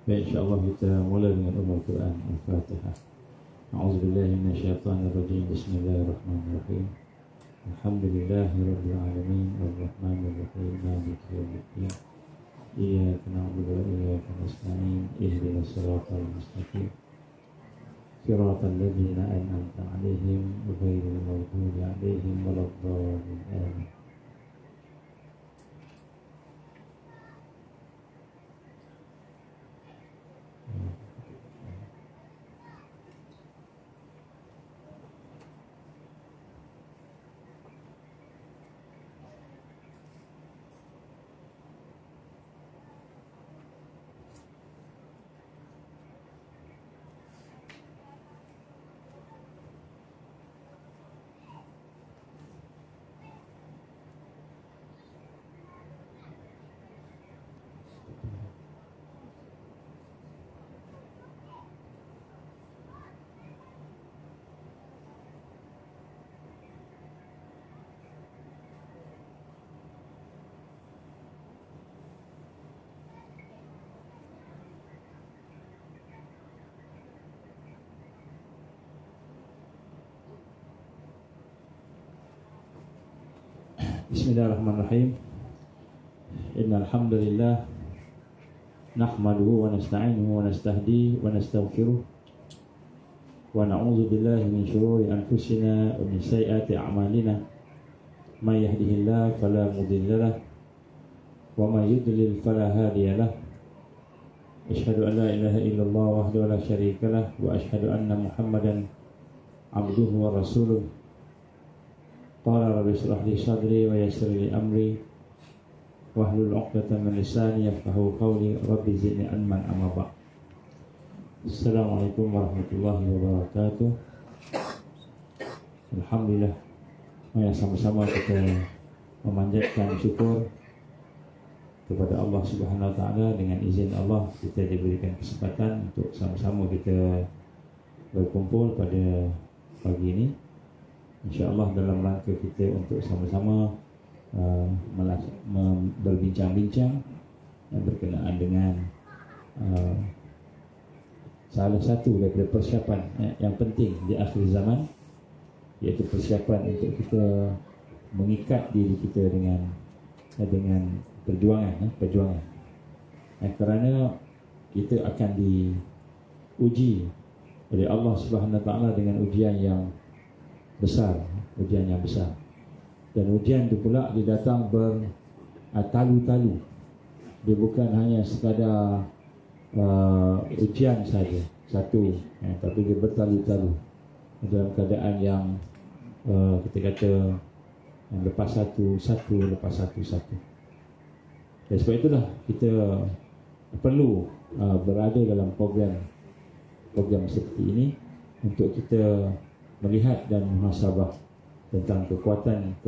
Baik, insyaAllah kita mula dengan Ummul Quran Al-Fatihah. A'udzubillahi minasyaitonirrajim. Bismillahirrahmanirrahim. Alhamdulillahirabbil alamin arrahmanir rahim maliki yaumiddin. Iyyaka na'budu wa iyyaka nasta'in. Ihdinas siratal mustaqim. Siratal ladzina an'amta 'alaihim ghairil maghdubi 'alaihim waladdallin. Amin. Bismillahirrahmanirrahim. Innal hamdalillah nahmaduhu wa nasta'inuhu wa nastahdi wa nastaghfiruh wa na'udzu billahi min shururi anfusina wa min sayyiati a'malina. May yahdihillahu fala mudilla lahu wa may yudlil fala hadiya lahu. Asyhadu an la ilaha illallah wahdahu la syarika lahu wa asyhadu anna Muhammadan 'abduhu wa rasuluh. Qala rabbi shrah li sadri wa yassir li amri wahlul 'uqdatam min lisani yafqahu qawli rabbi zidni ilman amma ba'd. Assalamualaikum warahmatullahi wabarakatuh. Alhamdulillah, mari sama-sama kita memanjatkan syukur kepada Allah Subhanahu wa taala. Dengan izin Allah kita diberikan kesempatan untuk sama-sama kita berkumpul pada pagi ini, InsyaAllah dalam rangka kita untuk sama-sama berbincang-bincang yang berkenaan dengan salah satu daripada persiapan yang penting di akhir zaman, iaitu persiapan untuk kita mengikat diri kita dengan perjuangan. Kerana kita akan diuji oleh Allah Subhanahu wa taala dengan ujian yang besar, dan ujian itu pula dia datang bertalu-talu. Dia bukan hanya sekadar ujian saja satu, tapi dia bertalu-talu dalam keadaan yang kita kata yang lepas satu lepas satu. Dan sebab itulah kita perlu berada dalam program seperti ini untuk kita melihat dan muhasabah tentang kekuatan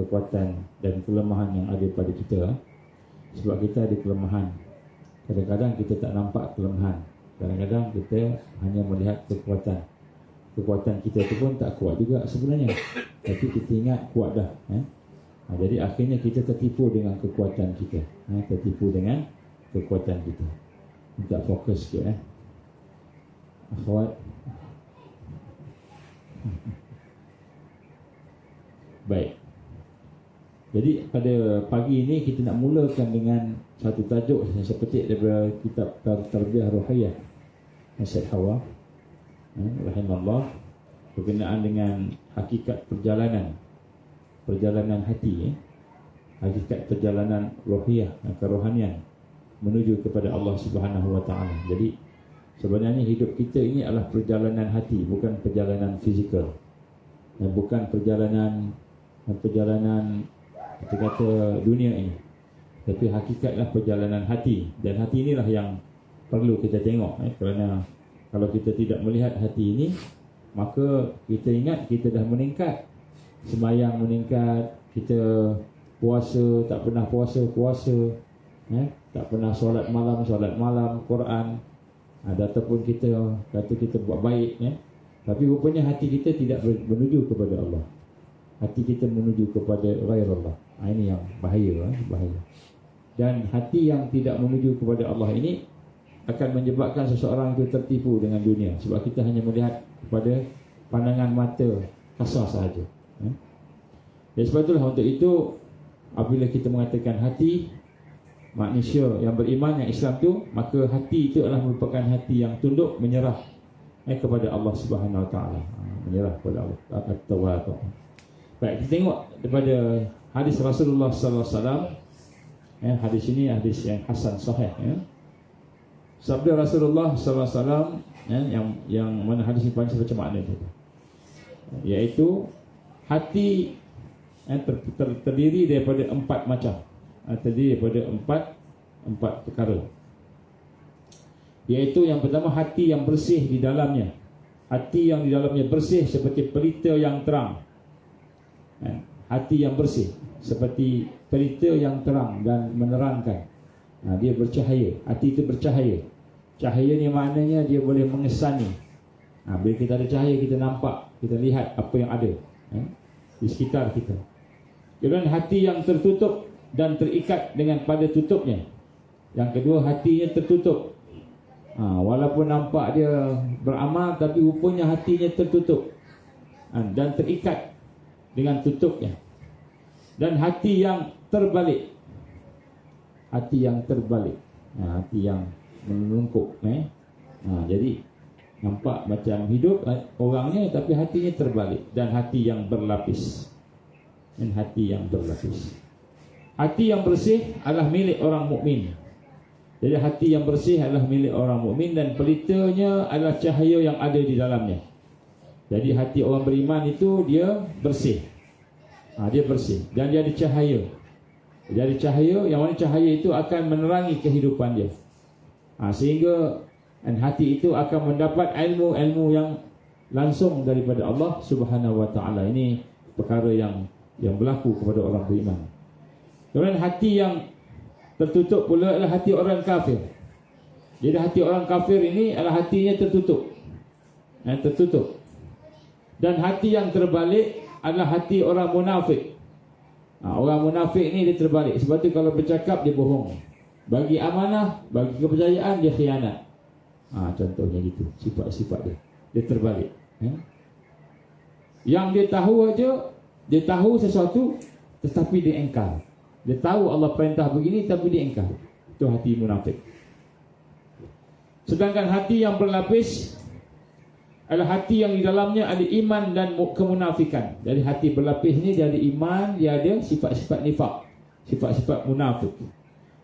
dan kelemahan yang ada pada kita. Sebab kita ada kelemahan. Kadang-kadang kita tak nampak kelemahan. Kadang-kadang kita hanya melihat kekuatan. Kekuatan kita tu pun tak kuat juga sebenarnya, tapi kita ingat kuat dah. Jadi akhirnya kita tertipu dengan kekuatan kita. Minta fokus sikit. Akhwat. Baik. Jadi pada pagi ini kita nak mulakan dengan satu tajuk yang seperti daripada kitab Tarbiyah Ruhiyah Syed Hawa rahimahullah, berkenaan dengan hakikat perjalanan hati, hakikat perjalanan ruhiyah, kerohanian menuju kepada Allah Subhanahu wa taala. Jadi sebenarnya hidup kita ini adalah perjalanan hati, bukan perjalanan fizikal, dan bukan perjalanan kita kata dunia ini, tapi hakikatlah perjalanan hati. Dan hati inilah yang perlu kita tengok, kerana kalau kita tidak melihat hati ini, maka kita ingat kita dah meningkat, sembahyang meningkat, kita puasa tak pernah puasa, tak pernah solat malam, Quran, ataupun kita kata kita buat baik, tapi rupanya hati kita tidak menuju kepada Allah. Hati kita menuju kepada ghairullah. Ini yang bahaya. Dan hati yang tidak menuju kepada Allah ini akan menyebabkan seseorang itu tertipu dengan dunia, sebab kita hanya melihat kepada pandangan mata kasar sahaja. Dan sebab itulah, untuk itu apabila kita mengatakan hati manusia yang beriman, yang Islam tu, maka hati itu adalah merupakan hati yang tunduk menyerah kepada Allah Subhanahu Wa Taala, menyerah kepada Allah At-Tawwab. Baik, kita tengok daripada hadis Rasulullah sallallahu alaihi wasallam. Hadis ini hadis yang hasan sahih, sabda Rasulullah sallallahu alaihi wasallam, yang mana hadis ini panjang macam mana tu, iaitu hati terdiri daripada 4 macam, terdiri daripada empat perkara. Iaitu yang pertama, hati yang bersih di dalamnya. Hati yang di dalamnya bersih seperti pelita yang terang. Hati yang bersih seperti pelita yang terang dan menerangkan. Dia bercahaya. Hati itu bercahaya. Cahaya ni maknanya dia boleh mengesani. Bila kita ada cahaya, kita nampak, kita lihat apa yang ada di sekitar kita. Kemudian hati yang tertutup dan terikat dengan pada tutupnya. Yang kedua, hatinya tertutup. Walaupun nampak dia beramal, tapi rupanya hatinya tertutup dan terikat dengan tutupnya. Dan hati yang terbalik. Hati yang terbalik, hati yang menungkuk. Jadi nampak macam hidup orangnya, tapi hatinya terbalik. Dan hati yang berlapis. Dan hati yang berlapis. Hati yang bersih adalah milik orang mukmin. Jadi hati yang bersih adalah milik orang mukmin, dan pelitanya adalah cahaya yang ada di dalamnya. Jadi hati orang beriman itu dia bersih. Dia bersih dan dia ada cahaya. Jadi cahaya, yang mana cahaya itu akan menerangi kehidupan dia. Sehingga hati itu akan mendapat ilmu-ilmu yang langsung daripada Allah Subhanahu Wa Taala. Ini perkara yang berlaku kepada orang beriman. Kemudian hati yang tertutup pula adalah hati orang kafir. Jadi hati orang kafir ini adalah hatinya tertutup. Tertutup. Dan hati yang terbalik adalah hati orang munafik. Orang munafik ni dia terbalik. Sebab tu kalau bercakap dia bohong. Bagi amanah, bagi kepercayaan dia khianat. Contohnya gitu, sifat-sifat dia. Dia terbalik. Yang dia tahu aja, dia tahu sesuatu tetapi dia engkar. Dia tahu Allah perintah begini tapi dia engkar. Itu hati munafik. Sedangkan hati yang berlapis adalah hati yang di dalamnya ada iman dan kemunafikan. Dari hati berlapis ni dia ada iman, dia ada sifat-sifat nifak, sifat-sifat munafik.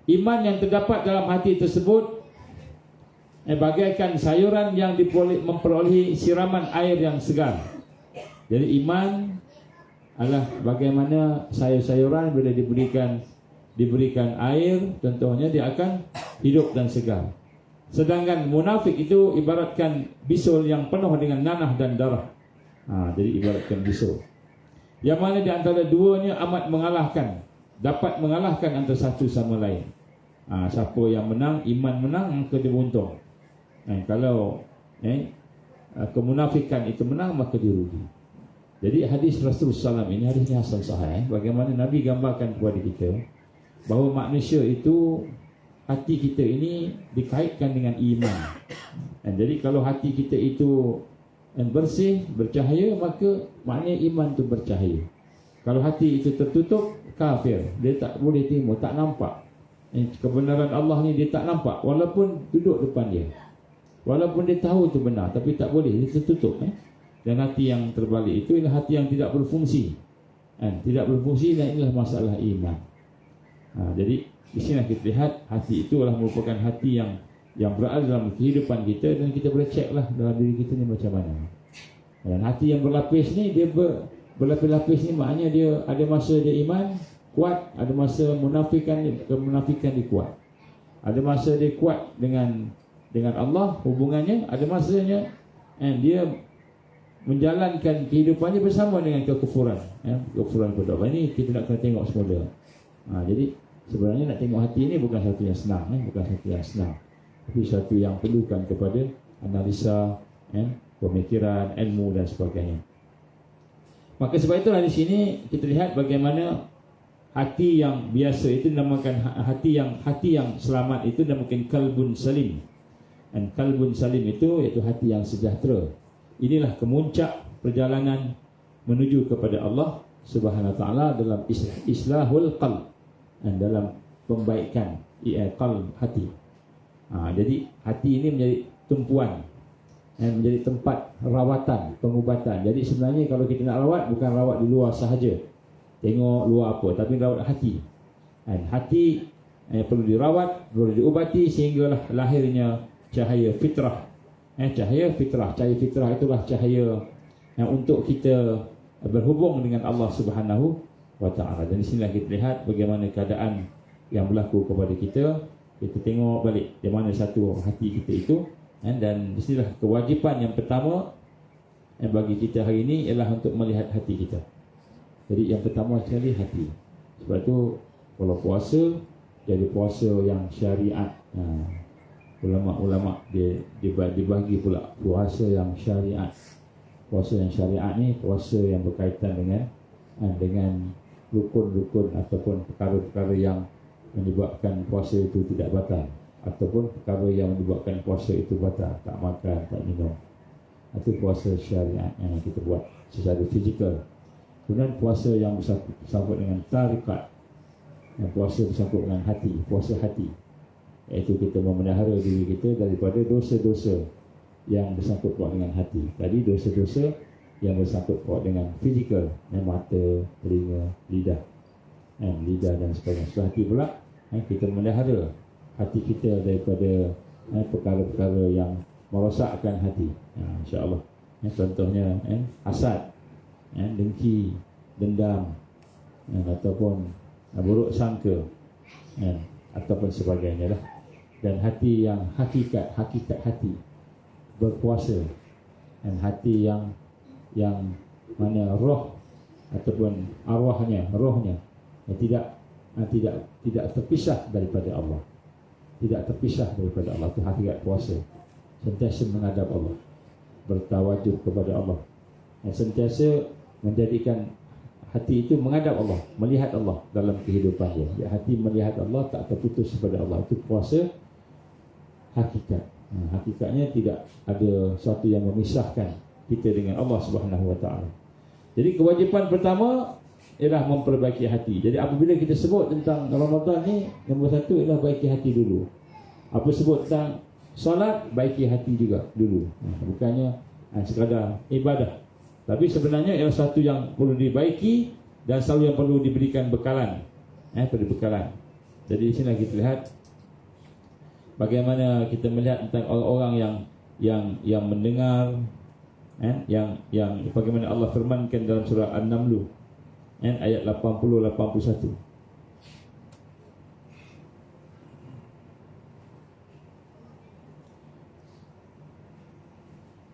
Iman yang terdapat dalam hati tersebut bagaikan sayuran yang memperolehi siraman air yang segar. Jadi iman adalah bagaimana sayur-sayuran bila diberikan air, contohnya dia akan hidup dan segar. Sedangkan munafik itu ibaratkan bisul yang penuh dengan nanah dan darah. Jadi ibaratkan bisul, yang mana di antara duanya amat mengalahkan, dapat mengalahkan antara satu sama lain. Siapa yang menang, iman menang, maka dia untung. Kalau kemunafikan itu menang, maka dia rugi. Jadi hadis Rasulullah SAW ini hadisnya hasan sahih. Bagaimana Nabi gambarkan kepada kita bahawa manusia itu, hati kita ini dikaitkan dengan iman. Jadi kalau hati kita itu bersih, bercahaya, maka maknanya iman itu bercahaya. Kalau hati itu tertutup, kafir, dia tak boleh terima, tak nampak kebenaran Allah ni, dia tak nampak. Walaupun duduk depan dia, walaupun dia tahu itu benar, tapi tak boleh, dia tertutup. Dan hati yang terbalik itu adalah hati yang tidak berfungsi. Tidak berfungsi, dan inilah masalah iman. Jadi di sini kita lihat hati itu adalah merupakan hati yang berada dalam kehidupan kita, dan kita boleh ceklah dalam diri kita ni macam mana. Dan hati yang berlapis ni, dia berlapis-lapis ni maknanya dia ada masa dia iman kuat, ada masa kemunafikan dia kuat. Ada masa dia kuat dengan Allah hubungannya, ada masanya dia menjalankan kehidupannya bersama dengan kekufuran. Kekufuran kepada Allah. Ini kita nak kena tengok semula. Jadi sebenarnya nak tengok hati ini bukan satu yang senang, bukan satu yang senang, tapi satu yang perlukan kepada analisa, pemikiran, ilmu dan sebagainya. Maka sebab itulah di sini kita lihat bagaimana hati yang biasa itu dinamakan hati yang selamat itu dinamakan kalbun salim. Dan qalbun salim itu iaitu hati yang sejahtera. Inilah kemuncak perjalanan menuju kepada Allah Subhanahu wa taala dalam islahul qalb, dan dalam pembaikan qalb, hati. Jadi hati ini menjadi tumpuan dan menjadi tempat rawatan, pengubatan. Jadi sebenarnya kalau kita nak rawat, bukan rawat di luar sahaja, tengok luar apa, tapi rawat hati. Dan hati perlu dirawat, perlu diubati sehinggalah lahirnya cahaya fitrah. Cahaya fitrah itulah cahaya yang untuk kita berhubung dengan Allah Subhanahu wa taala. Dan di sinilah kita lihat bagaimana keadaan yang berlaku kepada kita. Kita tengok balik di mana satu hati kita itu, dan di sinilah kewajipan yang pertama yang bagi kita hari ini ialah untuk melihat hati kita. Jadi yang pertama sekali hati. Sebab tu kalau puasa, jadi puasa yang syariat. Ulama-ulama dia dibagi pula puasa yang syariat. Puasa yang syariat ni puasa yang berkaitan dengan rukun-rukun ataupun perkara-perkara yang menyebabkan puasa itu tidak batal, ataupun perkara yang menyebabkan puasa itu batal, tak makan, tak minum. Itu puasa syariat yang kita buat secara fizikal. Kemudian puasa yang bersangkut dengan tarikat, yang puasa bersangkut dengan hati, puasa hati, iaitu kita memelihara diri kita daripada dosa-dosa yang bersangkut dengan hati. Tadi dosa-dosa yang bersangkut dengan fizikal, mata, telinga, lidah dan sebagainya. Sebab hati pula, kita memelihara hati kita daripada perkara-perkara yang merosakkan hati. InsyaAllah. Contohnya hasad, dengki, dendam, ataupun buruk sangka, ataupun sebagainya lah. Dan hati yang hakikat hati berkuasa, dan hati yang mana roh ataupun arwahnya, rohnya tidak terpisah daripada Allah. Tidak terpisah daripada Allah. Itu hakikat puasa. Sentiasa menghadap Allah, bertawajuh kepada Allah, dan sentiasa menjadikan hati itu menghadap Allah, melihat Allah dalam kehidupan dia. Ya, hati melihat Allah, tak terputus kepada Allah. Itu puasa hakikat. Hakikatnya tidak ada sesuatu yang memisahkan kita dengan Allah Subhanahu wa taala. Jadi kewajipan pertama ialah memperbaiki hati. Jadi apabila kita sebut tentang Ramadan ni, nombor satu ialah baiki hati dulu. Apa sebut tentang solat, baiki hati juga dulu. Bukannya sekadar ibadah, tapi sebenarnya ialah satu yang perlu dibaiki dan selalu yang perlu diberikan bekalan. Perlu bekalan. Jadi di sini kita lihat bagaimana kita melihat tentang orang-orang yang mendengar, yang bagaimana Allah firmankan dalam surah An-Naml ayat 80-81.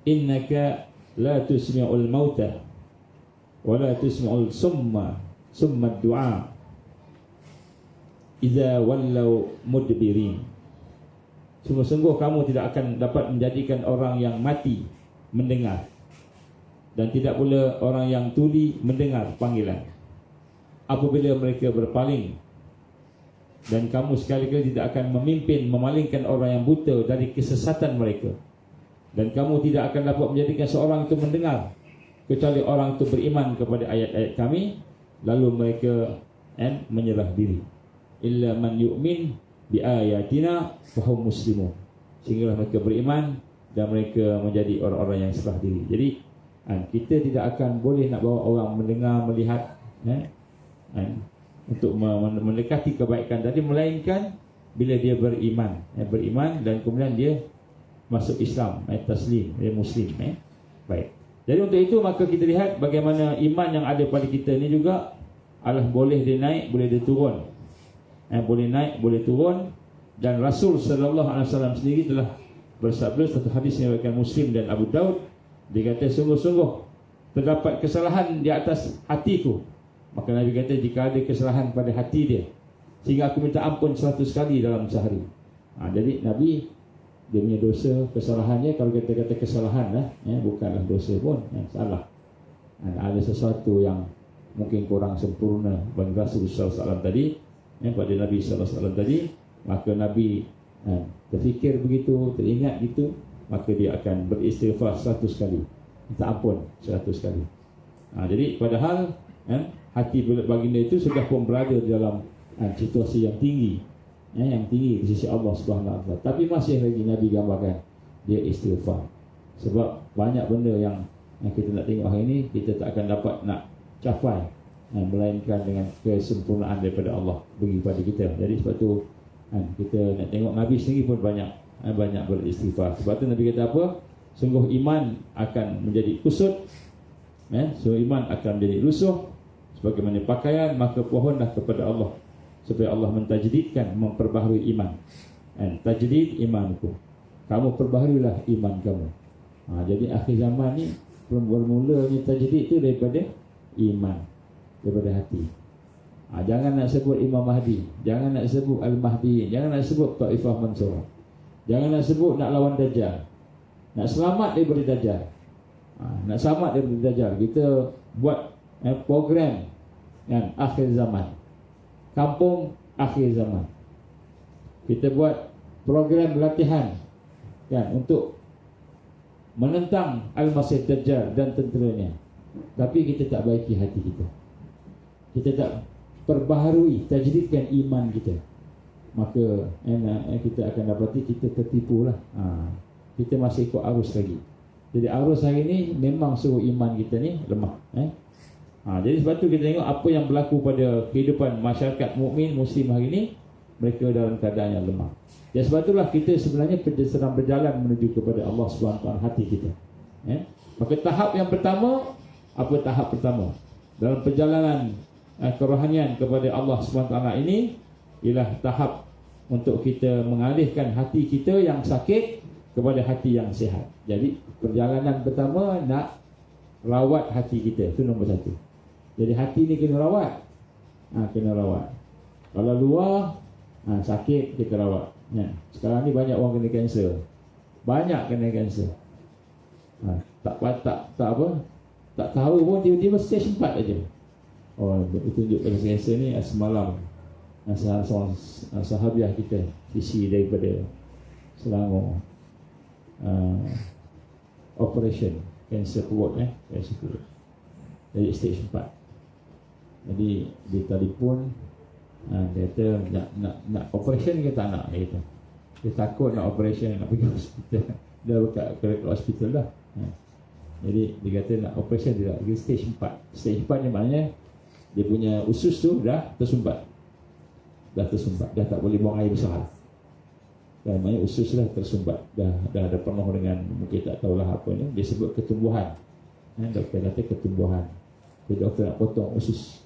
Innaka la tusmi'ul mauta wa la tusmi'ul summa ad-du'a idza wallaw mudbirin. Sungguh-sungguh kamu tidak akan dapat menjadikan orang yang mati mendengar, dan tidak pula orang yang tuli mendengar panggilan apabila mereka berpaling. Dan kamu sekali-kali tidak akan memalingkan orang yang buta dari kesesatan mereka. Dan kamu tidak akan dapat menjadikan seorang itu mendengar kecuali orang itu beriman kepada ayat-ayat kami, lalu mereka menyerah diri. Illa man yu'min bi ayatina fa hum muslimun. Sehingga mereka beriman dan mereka menjadi orang-orang yang serah diri. Jadi kita tidak akan boleh nak bawa orang mendengar, melihat untuk mendekati kebaikan tadi, melainkan bila dia beriman, beriman dan kemudian dia masuk Islam, taslim, dia muslim. Baik. Jadi untuk itu maka kita lihat bagaimana iman yang ada pada kita ni juga adalah boleh dia naik, boleh dia turun. Boleh naik, boleh turun. Dan Rasul sallallahu alaihi wasallam sendiri telah bersabda satu hadis yang diriwayatkan Muslim dan Abu Daud. Dia kata, sungguh-sungguh terdapat kesalahan di atas hatiku. Maka Nabi kata, jika ada kesalahan pada hati dia, sehingga aku minta ampun 100 kali dalam sehari. Jadi Nabi, dia punya dosa, kesalahannya, kalau kita kata kesalahan lah, bukanlah dosa pun, salah. Ada sesuatu yang mungkin kurang sempurna bagi Rasul sallallahu alaihi wasallam tadi, pada Nabi sallallahu alaihi wasallam tadi, maka Nabi Terfikir begitu, teringat gitu, maka dia akan beristighfar 100 kali, minta ampun 100 kali. Jadi padahal hati baginda itu sudah pun berada dalam situasi yang tinggi, yang tinggi di sisi Allah Subhanahu Wa Taala, tapi masih lagi Nabi gambarkan dia istighfar. Sebab banyak benda yang kita nak tengok hari ini kita tak akan dapat nak capai, melainkan dengan kesempurnaan daripada Allah bagi pada kita. Jadi sebab tu kita nak tengok Nabi sendiri pun banyak beristighfar. Sebab tu Nabi kata apa? Sungguh iman akan menjadi kusut, sungguh iman akan menjadi lusuh sebagaimana pakaian, maka pohonlah kepada Allah supaya Allah mentajdidkan, memperbaharui iman. Tajdid imanku, kamu perbaharuilah iman kamu. Jadi akhir zaman ni bermulanya tajdid itu daripada iman, daripada hati. Jangan nak sebut Imam Mahdi, jangan nak sebut Al-Mahdi, jangan nak sebut Taifah Mansurah, jangan nak sebut nak lawan Dajjal, nak selamat daripada Dajjal. Nak selamat daripada Dajjal, kita buat program akhir zaman, kampung akhir zaman. Kita buat program latihan untuk menentang Al-Masih Dajjal dan tenteranya. Tapi kita tak baiki hati kita, kita tak perbaharui, tajdidkan iman kita, maka kita akan dapati kita tertipu lah. Kita masih ikut arus lagi. Jadi arus hari ni memang suruh iman kita ni lemah. Jadi sebab tu kita tengok apa yang berlaku pada kehidupan masyarakat mukmin muslim hari ni, mereka dalam keadaan yang lemah. Dan sebab itulah kita sebenarnya sedang berjalan menuju kepada Allah SWT, hati kita. Maka tahap yang pertama, apa tahap pertama dalam perjalanan kerohanian kepada Allah SWT ini, ialah tahap untuk kita mengalihkan hati kita yang sakit kepada hati yang sihat. Jadi perjalanan pertama nak rawat hati kita, itu nombor satu. Jadi hati ni kena rawat, kena rawat. Kalau luar sakit, kita rawat. Sekarang ni banyak orang kena kanser, banyak kena kanser. Tak tahu pun tiba-tiba stage 4 aja. Tunjuk pada kanser ni. Semalam seorang sahabiah kita, sisi daripada Selangor, operation kanser perut, kanser perut, jadi stage 4. Jadi dia telefon, dia kata nak operation ke tak nak, dia takut nak operation, nak pergi hospital. Dah ke hospital dah. Jadi dia kata nak operation tidak, dia stage 4. Stage 4 ni maknanya dia punya usus tu dah tersumbat, dah tak boleh buang air besar. Dan maknanya usus dah tersumbat, dah ada penuh dengan, mungkin tak tahulah apa ni, dia sebut ketumbuhan. Doktor kata ketumbuhan. Jadi doktor nak potong usus,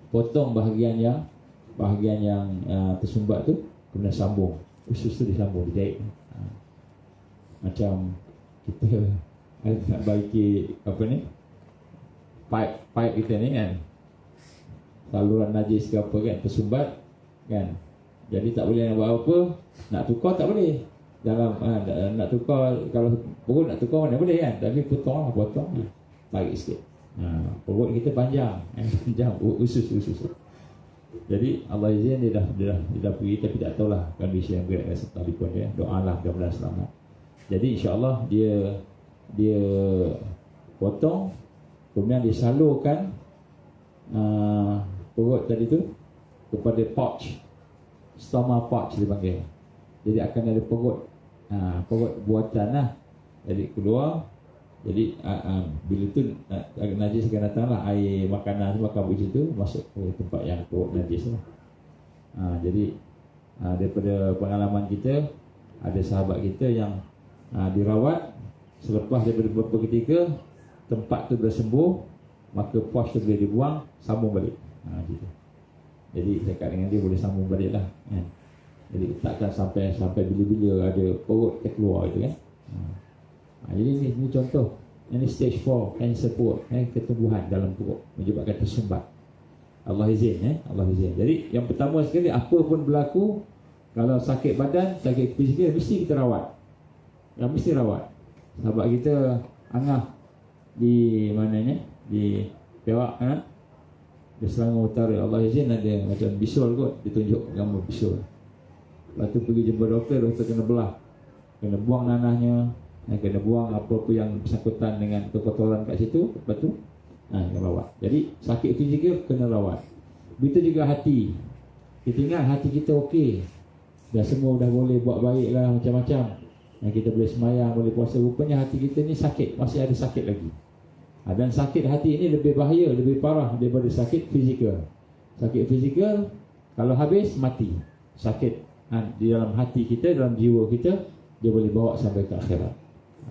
potong bahagian yang tersumbat tu, kemudian sambung usus tu, disambung, dijahit. Macam kita nak baiki apa ni, pipe kita ni kan, saluran najis ke apa kan, tersumbat kan. Jadi tak boleh nak buat apa, nak tukar tak boleh. Nak tukar, kalau perut nak tukar mana boleh kan, tapi potong tarik sikit. Perut kita panjang, panjang usus. Jadi Allah izin dia dah pergi, tapi tak tahulah kondisi yang berat serta telefon dia. Doalah mudah-mudahan selamat. Jadi insya-Allah dia potong, kemudian disalurkan perut tadi tu kepada pouch, stoma pouch dipanggil. Jadi akan ada perut buatan lah. Jadi keluar. Jadi bila tu najis akan datang lah, air makanan tu, makan buji tu masuk ke tempat yang perut najis lah. Jadi daripada pengalaman kita, ada sahabat kita yang dirawat, selepas daripada beberapa ketika tempat tu dah sembuh, maka pouch tu boleh dibuang, sambung balik. Gitu. Jadi cakap dengan dia boleh sambung balik lah kan? Jadi takkan sampai bila-bila ada perut terkeluar gitu kan. Jadi ini contoh. Ini stage 4 kanser perut, ketumbuhan dalam perut menyebabkan tersumbat. Allah izin, Allah izin. Jadi yang pertama sekali, apa pun berlaku, kalau sakit badan, sakit fizikal, mesti kita rawat. Yang mesti rawat. Sahabat kita Angah di mananya, di Perak kan, di Selangor Utara, Allah izin ada macam bisul kot, ditunjuk gambar bisul. Lepas tu pergi jumpa doktor, doktor kena belah, kena buang nanahnya, kena buang apa-apa yang bersangkutan dengan kekotoran kat situ. Lepas tu kena rawat. Jadi sakit fizikal kena rawat. Begitu juga hati. Kita ingat hati kita okey, dah semua dah boleh buat baik lah, macam-macam, kita boleh semayang, boleh puasa. Rupanya hati kita ni sakit, masih ada sakit lagi. Dan sakit hati ini lebih bahaya, lebih parah daripada sakit fizikal. Sakit fizikal kalau habis mati. Sakit di dalam hati kita, dalam jiwa kita, dia boleh bawa sampai ke akhirat.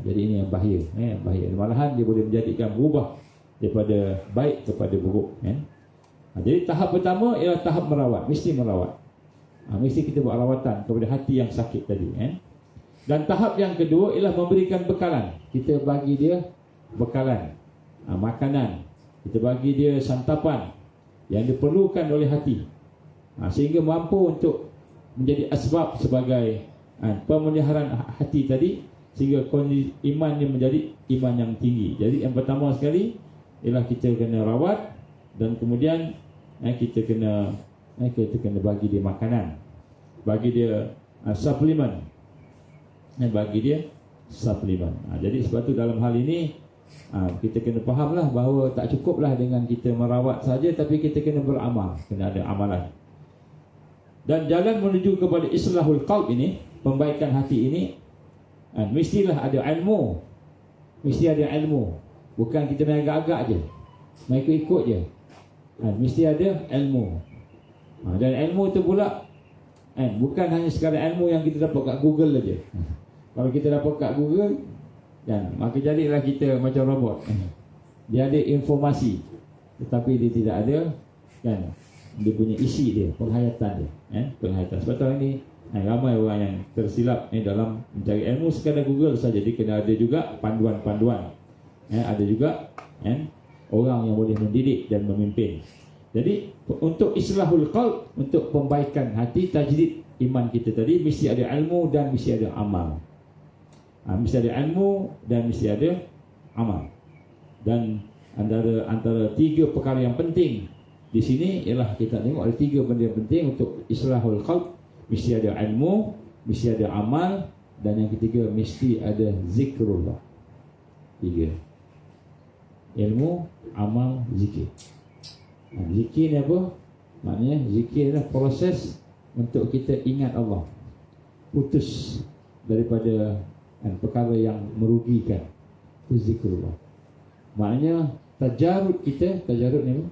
Jadi ini yang bahaya, bahaya. Malahan dia boleh menjadikan berubah daripada baik kepada buruk. Jadi tahap pertama ialah tahap merawat. Mesti merawat. Mesti kita buat rawatan kepada hati yang sakit tadi. Dan tahap yang kedua ialah memberikan bekalan. Kita bagi dia bekalan, makanan. Kita bagi dia santapan yang diperlukan oleh hati, sehingga mampu untuk menjadi asbab sebagai pemeliharaan hati tadi, sehingga imannya menjadi iman yang tinggi. Jadi yang pertama sekali ialah kita kena rawat, dan kemudian kita kena bagi dia makanan, bagi dia suplemen, bagi dia suplemen. Jadi sebab tu dalam hal ini kita kena fahamlah bahawa tak cukuplah dengan kita merawat saja, tapi kita kena beramal, kena ada amalan. Dan jalan menuju kepada islahul qalb ini, pembaikan hati ini, mestilah ada ilmu. Mesti ada ilmu. Bukan kita main agak-agak je, main ikut-ikut je. Mesti ada ilmu. Dan ilmu tu pula bukan hanya sekadar ilmu yang kita dapat kat Google aja. Kalau kita dapat kat Google, maka jadilah kita macam robot. Dia ada informasi, tetapi dia tidak ada dia punya isi dia, penghayatan dia, penghayatan. Sebab tu ini ramai orang yang tersilap dalam mencari ilmu sekadar Google saja. Dia kena ada juga panduan-panduan, ada juga orang yang boleh mendidik dan memimpin. Jadi untuk islahul qalb, untuk pembaikan hati, tajdid iman kita tadi, mesti ada ilmu dan mesti ada amal. Mesti ada ilmu dan mesti ada amal. Dan antara tiga perkara yang penting di sini ialah kita tengok ada tiga benda yang penting untuk islahul qalb. Mesti ada ilmu, mesti ada amal, dan yang ketiga mesti ada zikrullah. Tiga: ilmu, amal, zikir. Zikir ni apa? Maknanya zikir adalah proses untuk kita ingat Allah, putus daripada perkara yang merugikan. Itu zikrullah. Maknanya tajarud kita, tajarud ni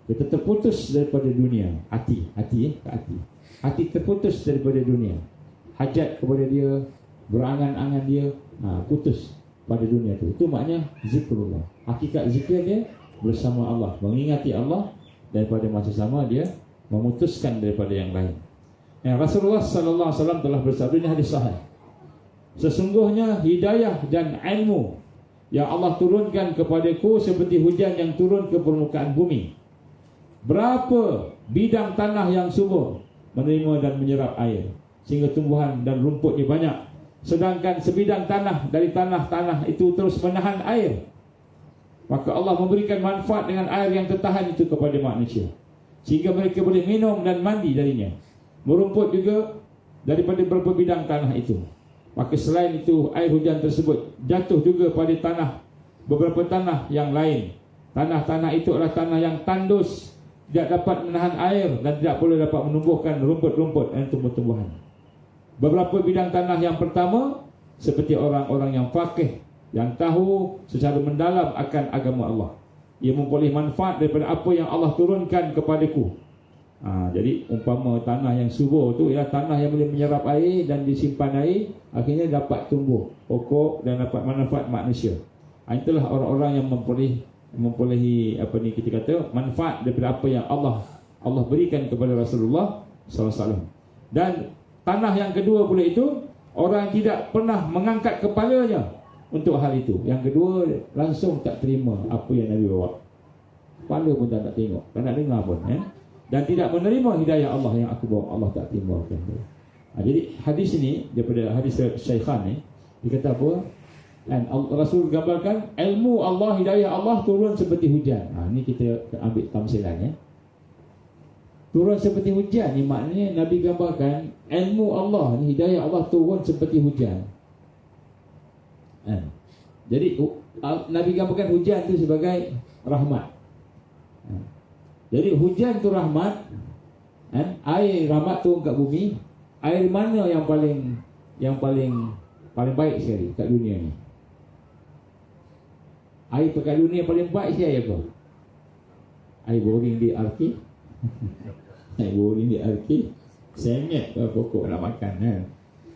kita terputus daripada dunia. Hati terputus daripada dunia. Hajat kepada dia, berangan-angan dia, putus pada dunia tu. Itu maknanya zikrullah. Hakikat zikir dia bersama Allah, mengingati Allah, daripada masa sama dia memutuskan daripada yang lain. Rasulullah sallallahu alaihi wasallam telah bersabda, ini hadis sahih, sesungguhnya hidayah dan ilmu yang Allah turunkan kepadaku seperti hujan yang turun ke permukaan bumi. Berapa bidang tanah yang subur menerima dan menyerap air, sehingga tumbuhan dan rumputnya banyak, sedangkan sebidang tanah dari tanah-tanah itu terus menahan air, maka Allah memberikan manfaat dengan air yang tertahan itu kepada manusia, sehingga mereka boleh minum dan mandi darinya. Merumput juga daripada beberapa bidang tanah itu. Maka selain itu, air hujan tersebut jatuh juga pada beberapa tanah yang lain. Tanah-tanah itu adalah tanah yang tandus, tidak dapat menahan air dan tidak boleh dapat menumbuhkan rumput-rumput dan tumbuh-tumbuhan. Beberapa bidang tanah yang pertama seperti orang-orang yang faqih, yang tahu secara mendalam akan agama Allah. Ia memperoleh manfaat daripada apa yang Allah turunkan kepadaku. Jadi umpama tanah yang subur tu ialah tanah yang boleh menyerap air dan disimpan air, akhirnya dapat tumbuh pokok dan dapat manfaat manusia. Itulah orang-orang yang memperolehi kita kata manfaat daripada apa yang Allah berikan kepada Rasulullah SAW. Dan tanah yang kedua pula itu, orang yang tidak pernah mengangkat kepalanya untuk hal itu. Yang kedua, langsung tak terima apa yang Nabi bawa. Kepala pun tak nak tengok, tak nak dengar pun, dan tidak menerima hidayah Allah yang aku bawa, Allah tak terima. Jadi hadis ini daripada hadis Syaikhan ni, dia kata apa? Dan Rasul gambarkan ilmu Allah, hidayah Allah turun seperti hujan. Ini kita ambil tamsilan. Turun seperti hujan ni maknanya Nabi gambarkan ilmu Allah ni, hidayah Allah turun seperti hujan. Jadi Nabi gambarkan hujan tu sebagai rahmat. Jadi hujan tu rahmat, air rahmat turun kat bumi. Air mana yang paling baik sekali kat dunia ni? Air kat dunia paling baik sekali apa? Air boring di RK. Air boring di RK, sengit pokok nak makan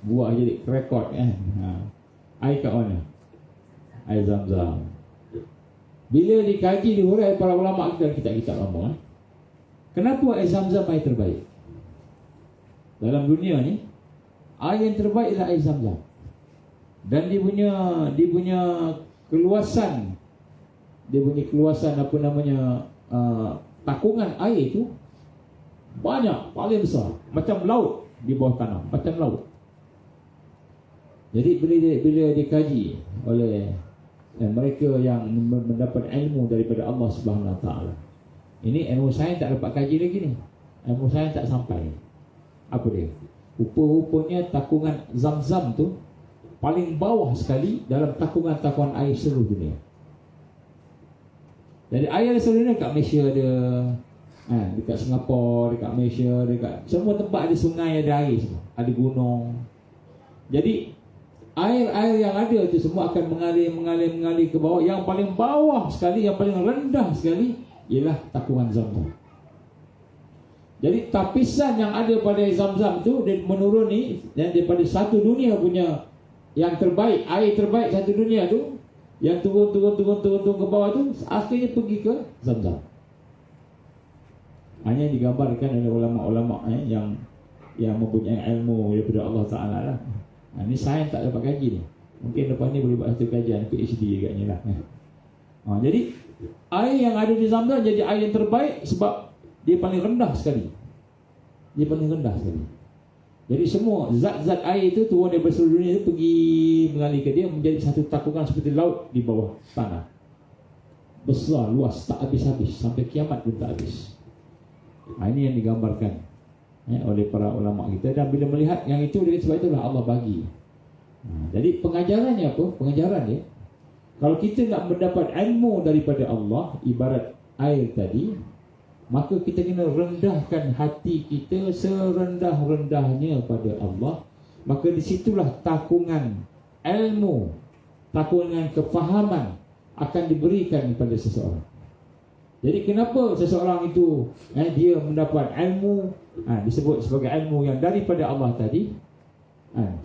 buah jadi rekod Air kat mana? Air Zam-Zam. Bila dikaji dihurai para ulama kita kitab-kitab lama, kenapa air Zam-Zam air terbaik? Dalam dunia ni, air yang terbaik ialah air Zam-Zam. Dan dia punya keluasan, apa namanya, takungan air tu banyak, paling besar, macam laut di bawah tanah, macam laut. Jadi bila dikaji oleh mereka yang mendapat ilmu daripada Allah Subhanahu Wa Taala, ini ilmu sains tak dapat kaji lagi ni, ilmu sains tak sampai. Apa dia? Rupa-rupanya takungan Zam-Zam tu paling bawah sekali dalam takungan air seluruh dunia. Jadi air seluruh dunia, kat Malaysia ada, dekat Singapura, dekat Malaysia, dekat semua tempat ada sungai, ada air semua, ada gunung. Jadi air yang ada tu semua akan mengalir ke bawah. Yang paling bawah sekali, yang paling rendah sekali ialah takungan Zam-Zam. Jadi tapisan yang ada pada Zam-Zam tu dia menurun ni, dan daripada satu dunia punya yang terbaik, air terbaik satu dunia tu, yang turun ke bawah tu akhirnya pergi ke Zam-Zam. Hanya digambarkan oleh ulama-ulama yang mempunyai ilmu daripada Allah Ta'ala lah. Ni sains tak dapat kaji ni. Mungkin lepas ni boleh buat satu kajian PhD agaknya lah. Jadi air yang ada di Zam-Zam jadi air yang terbaik sebab dia paling rendah sekali. Jadi semua zat-zat air itu turun dari seluruh dunia itu pergi mengalir ke dia, menjadi satu takungan seperti laut di bawah tanah. Besar, luas, tak habis-habis, sampai kiamat pun tak habis. Ini yang digambarkan oleh para ulama kita. Dan bila melihat yang itu, sebab itulah Allah bagi. Jadi pengajarannya apa? Pengajaran dia, kalau kita nak mendapat ilmu daripada Allah, ibarat air tadi, maka kita kena rendahkan hati kita serendah-rendahnya pada Allah. Maka disitulah takungan ilmu, takungan kefahaman akan diberikan kepada seseorang. Jadi kenapa seseorang itu dia mendapat ilmu, disebut sebagai ilmu yang daripada Allah tadi,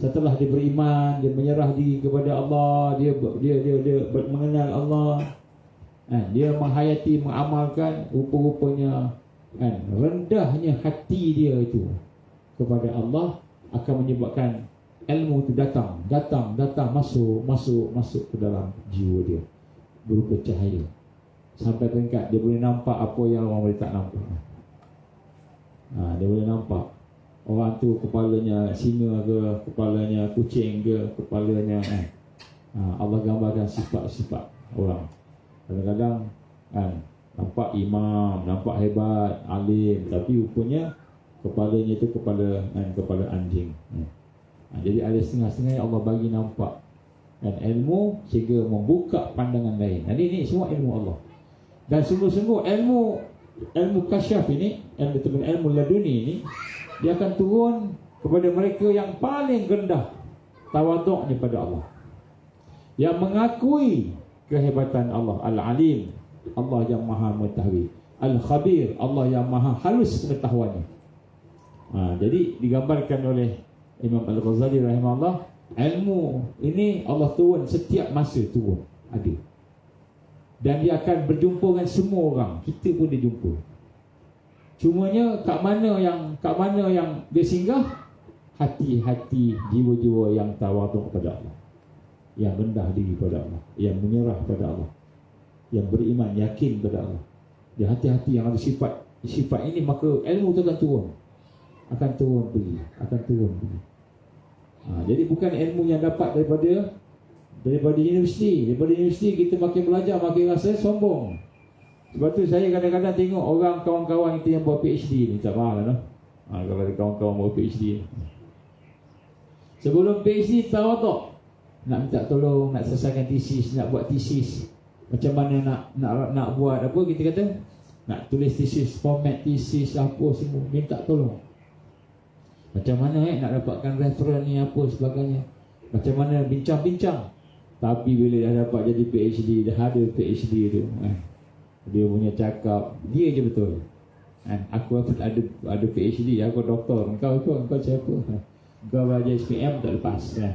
setelah dia beriman, dia menyerah diri kepada Allah, dia mengenal Allah, dia menghayati, mengamalkan, rupa-rupanya rendahnya hati dia itu kepada Allah akan menyebabkan ilmu itu datang masuk ke dalam jiwa dia berupa cahaya, sampai peringkat dia boleh nampak apa yang orang boleh tak nampak. Dia boleh nampak orang tu kepalanya singa ke, kepalanya kucing ke, kepalanya Allah gambarkan sifat-sifat orang. Kadang-kadang nampak imam, nampak hebat, alim, tapi rupanya kepalanya itu kepala anjing. Jadi ada setengah-setengah yang Allah bagi nampak ilmu sehingga membuka pandangan lain. Jadi ini semua ilmu Allah. Dan sungguh-sungguh ilmu kasyaf ini, ilmu laduni ini, dia akan turun kepada mereka yang paling rendah tawaduknya pada Allah, yang mengakui kehebatan Allah. Al-Alim, Allah yang maha mengetahui. Al-Khabir, Allah yang maha halus pengetahuannya. Jadi digambarkan oleh Imam Al-Ghazali rahimahullah, ilmu ini Allah turun setiap masa, turun ada. Dan dia akan berjumpa dengan semua orang. Kita pun dia jumpa. Cumanya kat mana yang dia singgah? Hati-hati, jiwa-jiwa yang tawaduk pada Allah, yang rendah diri pada Allah, yang menyerah pada Allah, yang beriman, yakin pada Allah. Dia hati-hati yang ada sifat ini, maka ilmu itu akan turun pergi. Jadi bukan ilmu yang dapat daripada universiti. Daripada universiti kita makin belajar makin rasa sombong. Sebab tu saya kadang-kadang tengok orang kawan-kawan kita yang buat PhD ni, tak faham lah, no? Kalau ada kawan-kawan buat PhD, sebelum PhD tahu tak, nak minta tolong, nak selesaikan tesis, nak buat tesis, macam mana nak buat apa, kita kata nak tulis tesis, format tesis apa semua, minta tolong. Macam mana nak dapatkan reference ni apa sebagainya, macam mana bincang-bincang. Tapi bila dah dapat jadi PhD, dah ada PhD tu, dia punya cakap dia je betul. Aku ada PhD, aku doktor, engkau siapa? Engkau belajar SPM tak lepas kan?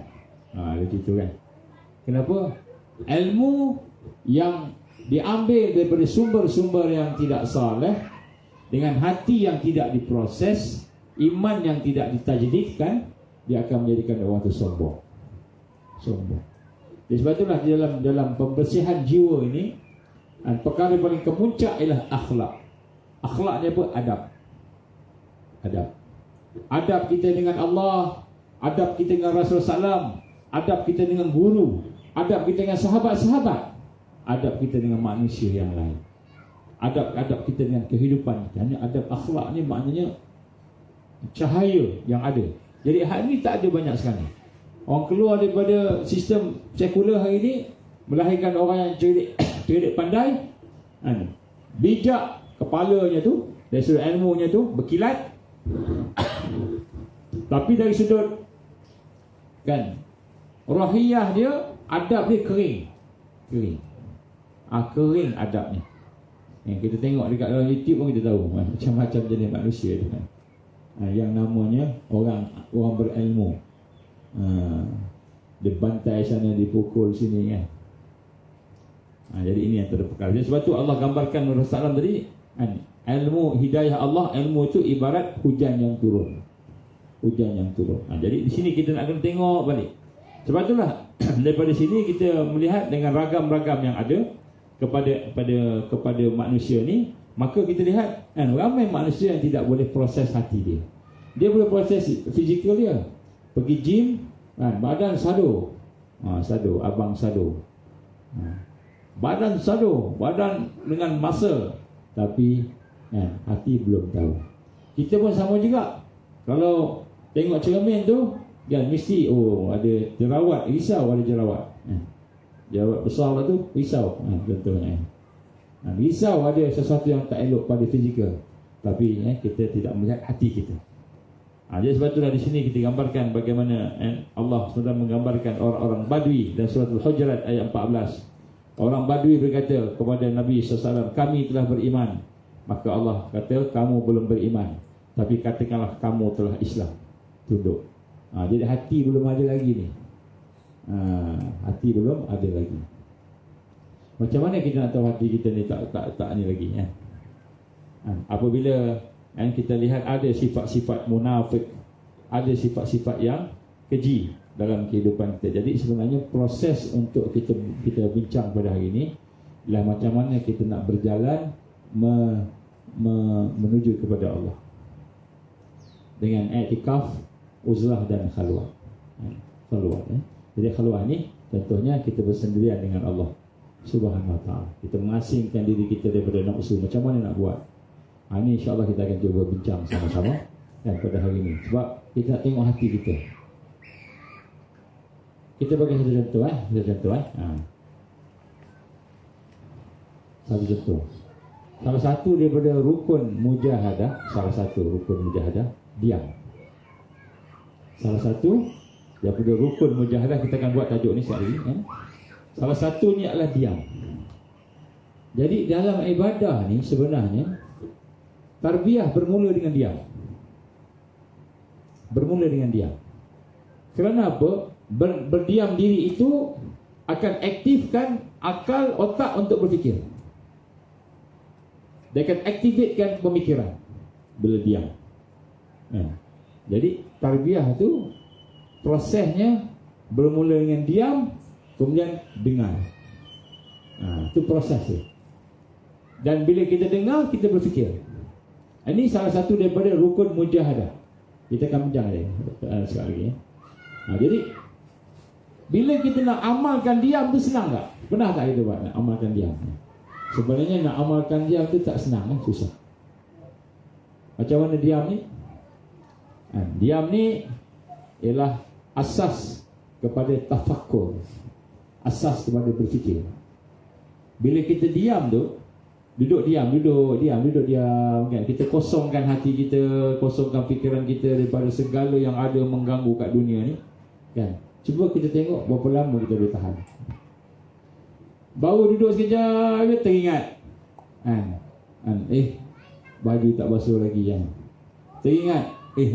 Begitu kan. Kenapa? Ilmu yang diambil daripada sumber-sumber yang tidak saleh, dengan hati yang tidak diproses, iman yang tidak ditajdidkan, dia akan menjadikan orang itu sombong. Jadi sebab itulah dalam pembersihan jiwa ini, perkara paling kemuncak ialah akhlak. Akhlak ni apa? Adab kita dengan Allah, adab kita dengan Rasulullah SAW, adab kita dengan guru, adab kita dengan sahabat-sahabat, adab kita dengan manusia yang lain, adab kita dengan kehidupan kita. Adab akhlak ni maknanya cahaya yang ada. Jadi hari ini tak ada banyak sekali. Orang keluar daripada sistem sekular hari ini, melahirkan orang yang cerdik pandai, bijak, kepalanya tu dari sudut ilmunya tu berkilat, tapi dari sudut kan rohiyah dia, adab dia kering. Kering adabnya. Kita tengok dekat dalam YouTube pun kita tahu macam-macam jenis manusia tu kan. Yang namanya orang berilmu, dibantai sana, dipukul sini kan. Jadi ini yang terperkara. Sebab tu Allah gambarkan Rasulullah SAW tadi, ilmu hidayah Allah, ilmu itu ibarat hujan yang turun. Jadi di sini kita nak kena tengok balik. Sebab itulah daripada sini kita melihat dengan ragam-ragam yang ada kepada manusia ni, maka kita lihat ramai manusia yang tidak boleh proses hati dia. Dia boleh proses fizikal dia, pergi gym, badan sado, abang sado, badan sado, badan dengan muscle, tapi hati belum tahu. Kita pun sama juga. Kalau tengok cermin tu, kan mesti ada jerawat, risau ada jerawat. Jerawat besar lah tu, risau. Contohnya risau ada sesuatu yang tak elok pada fizikal, tapi kita tidak melihat hati kita. Jadi sebab itulah di sini kita gambarkan bagaimana Allah sudah menggambarkan orang-orang Badui dan surah Al-Hujurat ayat 14. Orang Badui berkata kepada Nabi SAW, kami telah beriman. Maka Allah kata, kamu belum beriman, tapi katakanlah kamu telah Islam. Tunduk. Jadi hati belum ada lagi ni. Hati belum ada lagi. Macam mana kita nak tahu hati kita ni tak ni lagi ya? Apabila kita lihat ada sifat-sifat munafik, ada sifat-sifat yang keji dalam kehidupan kita. Jadi sebenarnya proses untuk kita bincang pada hari ini ialah macam mana kita nak berjalan menuju kepada Allah dengan i'tikaf, uzlah dan khalwah. Jadi khalwah ni contohnya kita bersendirian dengan Allah Subhanahu wa ta'ala. Kita mengasingkan diri kita daripada nafsu. Macam mana nak buat? Ini insya-Allah kita akan cuba bincang sama-sama pada hari ini. Sebab kita nak tengok hati kita. Kita bagi satu contoh Satu contoh. Salah satu daripada rukun mujahadah, diam. Salah satu daripada rukun mujahadah, kita akan buat tajuk ni sekali. Salah satunya adalah diam. Jadi dalam ibadah ni sebenarnya tarbiyah bermula dengan diam. Kerana apa? Berdiam diri itu akan aktifkan akal otak untuk berfikir. Dia akan aktifkan pemikiran bila diam. Jadi tarbiyah itu prosesnya bermula dengan diam, kemudian dengar. Itu proses dia. Dan bila kita dengar, kita berfikir. Ini salah satu daripada rukun mujahadah. Kita akan bincang sekali lagi. Jadi bila kita nak amalkan diam tu senang tak? Pernah tak kita buat nak amalkan diam? Sebenarnya nak amalkan diam tu tak senang, susah. Macam mana diam ni? Diam ni ialah asas kepada tafakkur, asas kepada berfikir. Bila kita diam tu, duduk diam kan? Kita kosongkan hati kita, kosongkan fikiran kita daripada segala yang ada mengganggu kat dunia ni, kan? Cuba kita tengok berapa lama kita boleh tahan. Baru duduk sekejap dia teringat, baju tak basuh lagi kan. Teringat,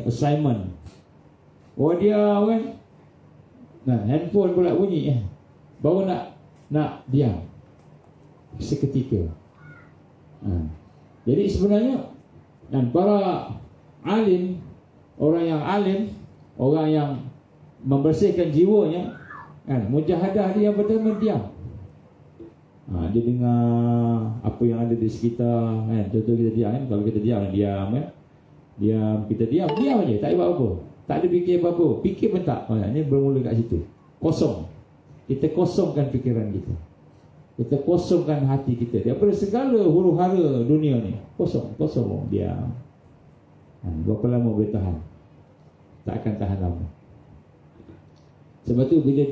assignment. Oh dia kan. Handphone pula bunyi baru nak diam seketika. Jadi sebenarnya para alim, orang yang alim, orang yang membersihkan jiwanya, mujahadah dia pertama diam. Dia dengar apa yang ada di sekitar, contoh kita diam, kalau kita diam kita diam aja, tak buat apa, tak ada fikir apa-apa, fikir pun tak. Ini bermula kat situ, kosong. Kita kosongkan fikiran kita, kita kosongkan hati kita daripada segala huru-hara dunia ni. Kosong diam. Berapa lama boleh tahan? Tak akan tahan lama. Sebab tu bila